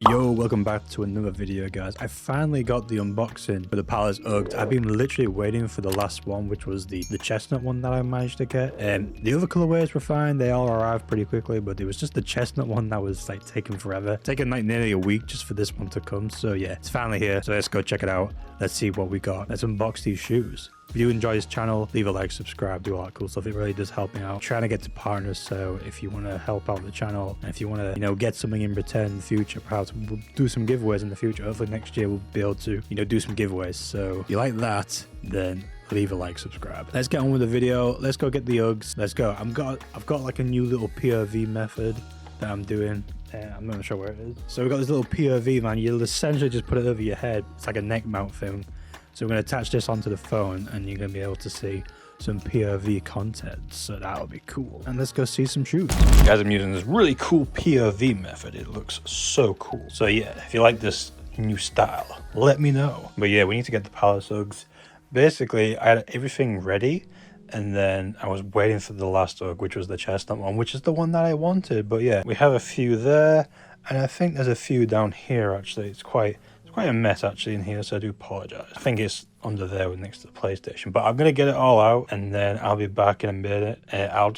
Yo, welcome back to another video, guys. I finally got the unboxing for the Palace Ugg. I've been literally waiting for the last one, which was the chestnut one that I managed to get. The other colorways were fine. They all arrived pretty quickly, but it was just the chestnut one that was like taking forever. Taking like nearly a week just for this one to come. So yeah, it's finally here. So let's go check it out. Let's see what we got. Let's unbox these shoes. If you enjoy this channel, leave a like, subscribe, do all that cool stuff. It really does help me out. I'm trying to get to partners, so if you want to help out the channel, and if you want to, get something in return in the future, perhaps we'll do some giveaways in the future. Hopefully next year we'll be able to, do some giveaways. So if you like that, then leave a like, subscribe. Let's get on with the video. Let's go get the Uggs. Let's go. I've got like a new little POV method that I'm doing. I'm not sure where it is. So we've got this little POV, man. You'll essentially just put it over your head. It's like a neck mount thing. So we're going to attach this onto the phone and you're going to be able to see some POV content. So that'll be cool. And let's go see some shoes. Guys, I'm using this really cool POV method. It looks so cool. So yeah, if you like this new style, let me know. But yeah, we need to get the Palace Uggs. Basically, I had everything ready. And then I was waiting for the last Ugg, which was the chestnut one, which is the one that I wanted. But yeah, we have a few there. And I think there's a few down here, actually. It's quite a mess actually in here, so I do apologize. I think it's under there next to the PlayStation, but I'm gonna get it all out and then I'll be back in a minute. I'll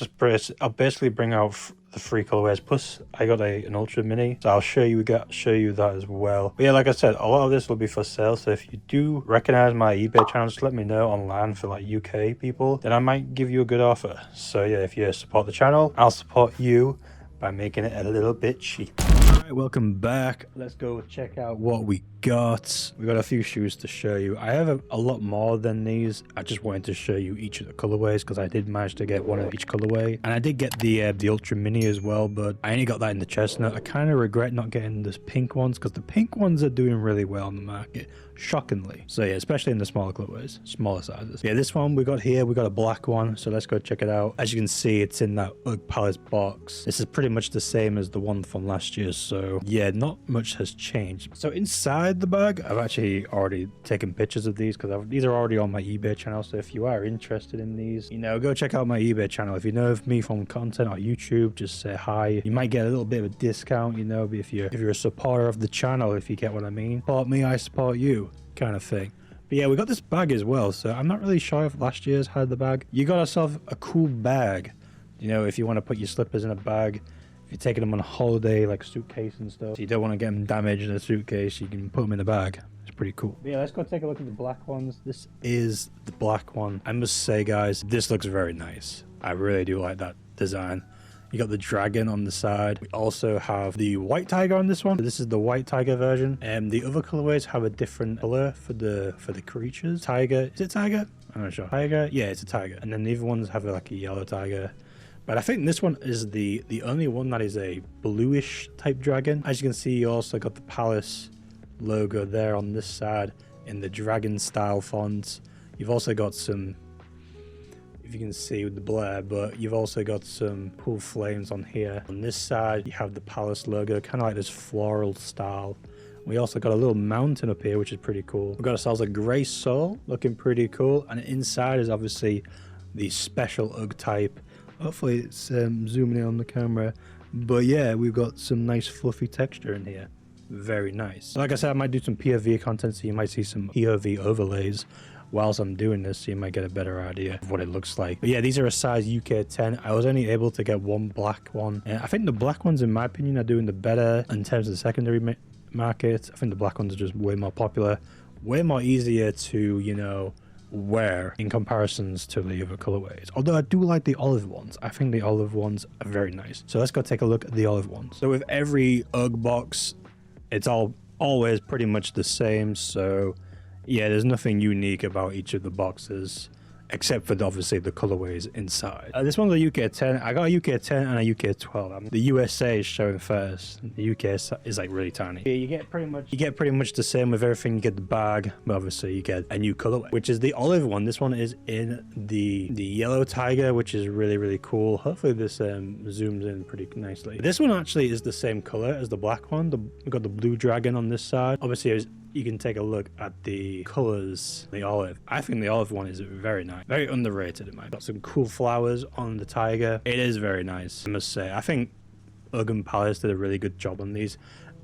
basically bring out the three colorways, plus I got an Ultra Mini, so I'll show you that as well. But yeah, like I said, a lot of this will be for sale, so if you do recognize my eBay channel, just let me know online for like UK people, then I might give you a good offer. So yeah, if you support the channel, I'll support you by making it a little bit cheap. Alright, welcome back. Let's go check out what we got. We got a few shoes to show you. I have a lot more than these. I just wanted to show you each of the colorways because I did manage to get one of each colorway, and I did get the Ultra Mini as well, but I only got that in the chestnut. I kind of regret not getting the pink ones because the pink ones are doing really well on the market, shockingly. So yeah, especially in the smaller colorways, smaller sizes. Yeah, this one we got here, we got a black one, so let's go check it out. As you can see, it's in that Ugg Palace box. This is pretty much the same as the one from last year, so yeah, not much has changed. So inside the bag, I've actually already taken pictures of these because these are already on my eBay channel. So if you are interested in these, go check out my eBay channel. If you know of me from content or YouTube, just say hi. You might get a little bit of a discount, if you're a supporter of the channel, if you get what I mean. Support me, I support you, kind of thing. But yeah, we got this bag as well, so I'm not really sure if last year's had the bag. You got yourself a cool bag, if you want to put your slippers in a bag. If you're taking them on a holiday, like a suitcase and stuff, so you don't want to get them damaged in a suitcase, you can put them in a bag. It's pretty cool. But yeah, let's go take a look at the black ones. This is the black one. I must say, guys, this looks very nice. I really do like that design. You got the dragon on the side. We also have the white tiger on this one. This is the white tiger version. And the other colorways have a different color for the creatures. Tiger, is it tiger? I'm not sure. Tiger? Yeah, it's a tiger. And then the other ones have like a yellow tiger. But I think this one is the only one that is a bluish type dragon. As you can see, you also got the Palace logo there on this side in the dragon style fonts. You've also got some, if you can see with the blur, but you've also got some cool flames on here. On this side, you have the Palace logo, kind of like this floral style. We also got a little mountain up here, which is pretty cool. We've got ourselves a grey sole, looking pretty cool. And inside is obviously the special Ugg type. Hopefully it's zooming in on the camera. But yeah, we've got some nice fluffy texture in here. Very nice. Like I said, I might do some POV content, so you might see some POV overlays whilst I'm doing this, so you might get a better idea of what it looks like. But yeah, these are a size UK 10. I was only able to get one black one. And I think the black ones, in my opinion, are doing the better in terms of the secondary market. I think the black ones are just way more popular, way more easier to, wear in comparisons to the other colorways. Although I do like the olive ones. I think the olive ones are very nice. So let's go take a look at the olive ones. So with every Ugg box, it's always pretty much the same. So yeah, there's nothing unique about each of the boxes, except for obviously the colorways inside. This one's a UK 10. I got a UK 10 and a UK 12. The USA is showing first. The UK is like really tiny. Yeah, you get pretty much the same with everything. You get the bag, but obviously you get a new colorway, which is the olive one. This one is in the yellow tiger, which is really, really cool. Hopefully this zooms in pretty nicely. This one actually is the same color as the black one. We've got the blue dragon on this side. Obviously, you can take a look at the colors. The olive, I think the olive one is very nice, very underrated in my opinion. Got some cool flowers on the tiger. It is very nice, I must say. I think Ugg and Palace did a really good job on these.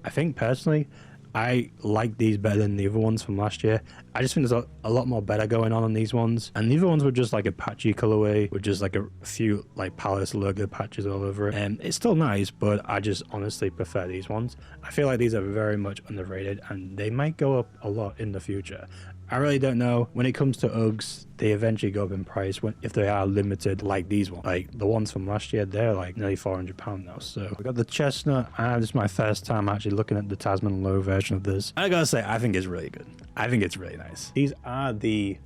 I think personally, I like these better than the other ones from last year. I just think there's a lot more better going on these ones. And the other ones were just like a patchy colorway with just like a few like Palace logo patches all over it. And it's still nice, but I just honestly prefer these ones. I feel like these are very much underrated and they might go up a lot in the future. I really don't know. When it comes to Uggs, they eventually go up in price if they are limited like these ones. Like the ones from last year, they're like nearly £400 now. So we got the Chestnut, and this is my first time actually looking at the Tasman low version of this. I gotta say, I think it's really good. I think it's really nice. These are the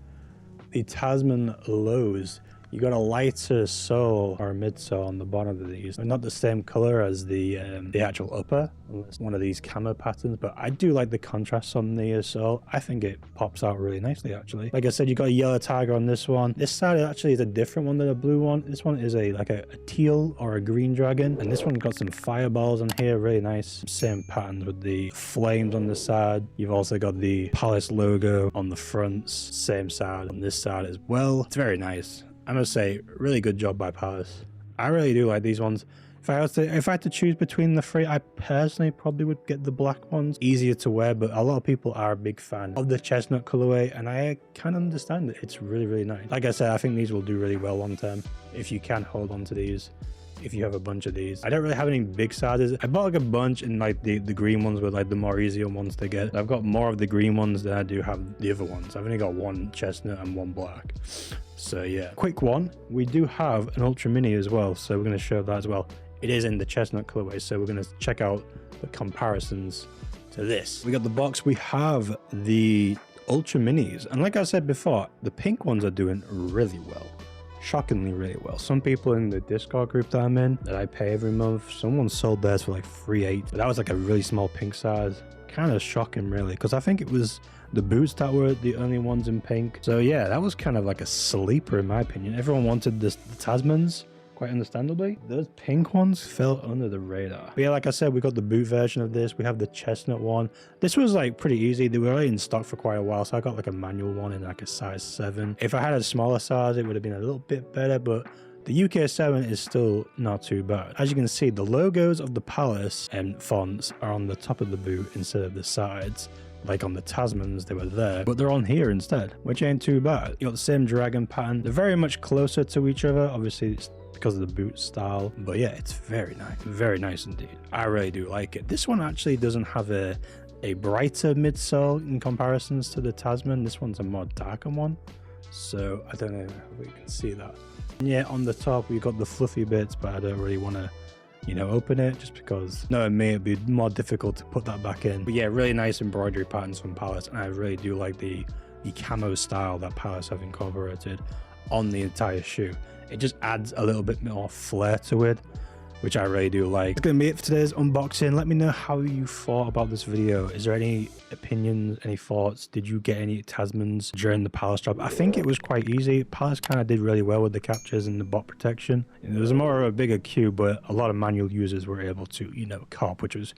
Tasman lows. You got a lighter sole or a midsole on the bottom of these. They're not the same color as the actual upper, unless one of these camo patterns, but I do like the contrast on the sole. I think it pops out really nicely, actually. Like I said, you got a yellow tiger on this one. This side actually is a different one than the blue one. This one is like a teal or a green dragon, and this one got some fireballs on here, really nice. Same pattern with the flames on the side. You've also got the Palace logo on the fronts, same side on this side as well. It's very nice. I must say, really good job by Palace. I really do like these ones. If I had to choose between the three, I personally probably would get the black ones. Easier to wear, but a lot of people are a big fan of the chestnut colorway, and I kind of understand it. It's really, really nice. Like I said, I think these will do really well long term if you can hold on to these. If you have a bunch of these, I don't really have any big sizes. I bought like a bunch in like the green ones were like the more easier ones to get. I've got more of the green ones than I do have the other ones. I've only got one chestnut and one black. So yeah, quick one. We do have an Ultra Mini as well, so we're going to show that as well. It is in the chestnut colorway, so we're going to check out the comparisons to this. We got the box. We have the Ultra Minis, and like I said before, the pink ones are doing really well. Shockingly really well. Some people in the Discord group that I'm in, that I pay every month, someone sold theirs for like $3.8, but that was like a really small pink size. Kind of shocking really, because I think it was the boots that were the only ones in pink. So yeah, that was kind of like a sleeper in my opinion. Everyone wanted the Tasmans, quite understandably. Those pink ones fell under the radar. But yeah, like I said, we got the boot version of this. We have the chestnut one. This was like pretty easy. They were already in stock for quite a while, so I got like a manual one in like a size 7. If I had a smaller size, it would have been a little bit better, but the UK 7 is still not too bad. As you can see, the logos of the Palace and fonts are on the top of the boot instead of the sides. Like on the Tasmans, they were there, but they're on here instead, which ain't too bad. You got the same dragon pattern. They're very much closer to each other. Obviously, it's because of the boot style, but yeah, it's very nice indeed. I really do like it. This one actually doesn't have a brighter midsole in comparisons to the Tasman. This one's a more darker one, so I don't know if we can see that. And yeah, on the top we got the fluffy bits, but I don't really want to, you know, open it just because knowing me, it'd be more difficult to put that back in. But yeah, really nice embroidery patterns from Palace, and I really do like the camo style that Palace have incorporated on the entire shoe. It just adds a little bit more flair to it, which I really do like. It's gonna be it for today's unboxing. Let me know how you thought about this video. Is there any opinions, any thoughts? Did you get any Tasmans during the Palace drop? I think it was quite easy. Palace kind of did really well with the captures and the bot protection. There was more of a bigger queue, but a lot of manual users were able to, you know, cop, which was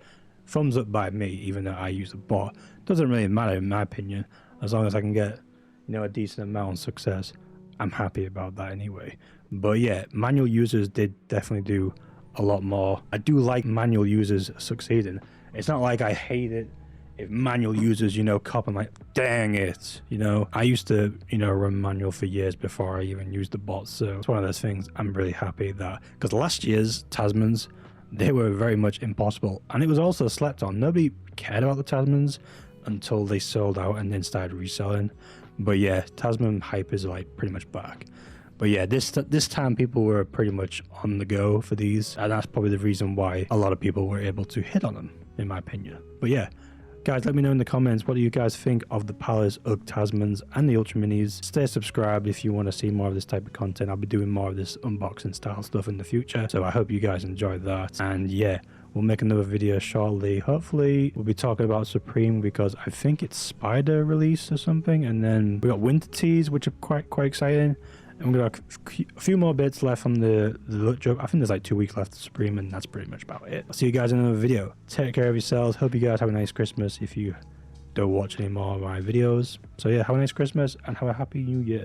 thumbs up by me, even though I use a bot. Doesn't really matter in my opinion, as long as I can get, you know, a decent amount of success. I'm happy about that anyway. But yeah, manual users did definitely do a lot more. I do like manual users succeeding. It's not like I hate it if manual users, you know, cop and like, dang it, you know. I used to, you know, run manual for years before I even used the bots, so it's one of those things. I'm really happy that, because last year's Tasmans, they were very much impossible, and it was also slept on. Nobody cared about the Tasmans until they sold out and then started reselling. But yeah, Tasman hype is like pretty much back. But yeah, this time people were pretty much on the go for these, and that's probably the reason why a lot of people were able to hit on them, in my opinion. But yeah, guys, let me know in the comments, what do you guys think of the Palace Ugg Tasmans and the Ultra Minis? Stay subscribed if you want to see more of this type of content. I'll be doing more of this unboxing style stuff in the future, so I hope you guys enjoyed that. And yeah, we'll make another video shortly. Hopefully we'll be talking about Supreme, because I think it's Spider release or something, and then we got winter tees, which are quite exciting. And we've got a few more bits left on the look joke. I think there's like 2 weeks left to Supreme, and that's pretty much about it. I'll see you guys in another video. Take care of yourselves. Hope you guys have a nice Christmas if you don't watch any more of my videos. So yeah, have a nice Christmas and have a happy new year.